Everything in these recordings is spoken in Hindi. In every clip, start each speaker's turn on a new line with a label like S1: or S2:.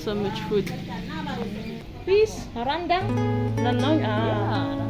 S1: so much food. Fish, rendang, rendang.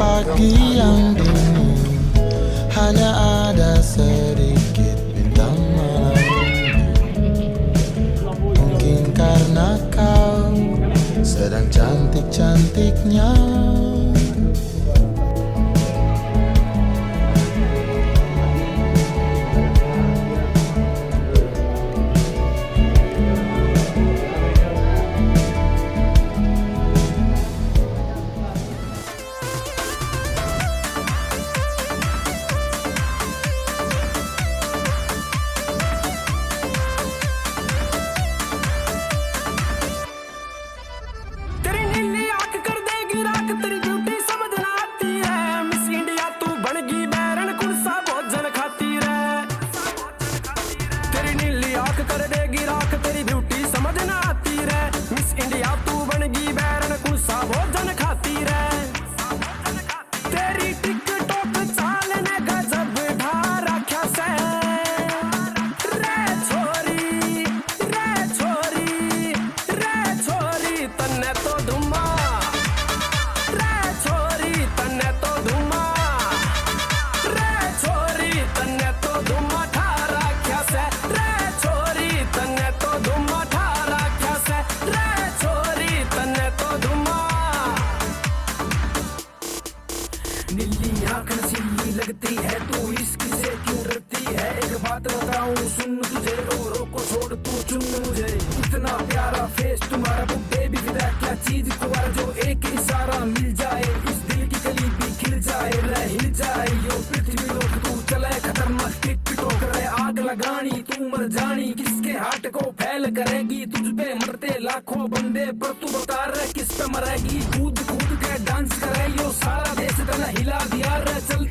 S2: Pagi yang dingin, hanya ada sedikit bintang malam. Mungkin karena kau sedang cantik-cantiknya.
S3: कर देगी राख तेरी ब्यूटी समझ ना आती रे मिस इंडिया तू बनगी बैरन कुसा भोजन खाती रे तेरी टिकटॉक चालने गजब ढार रखा से रे छोरी तन्ने तो धुमा रे छोरी तन्ने तो धुमा रे छोरी तन्ने तो धुमा ठार रखा से तन्ने तो धुमा ठारा क्या से रे छोरी तन्ने तो धुमा नीली आंख नशीली लगती है तू इसकी से क्यों डरती है एक बात बताऊं सुन तुझे रो को छोड़ तू चुन मुझे इतना प्यारा फेस तुम्हारा बुड्ढे भी फिदा क्या चीज तुम्हारा जो एक इशारा मिल जाए इस दिल की कली भी खिल जाए रह हिल जाए यो पृथ्वी लोग तू चले खतरनाक टिकटॉक रहे आग लगानी तू मर जानी किसके हाथ को फैल करेगी तुझ पे मरते लाखों बंदे पर तू बता रहे किस पे मरेगी कूद कूद के डांस करे यो सारा देश तना हिला दिया रे चल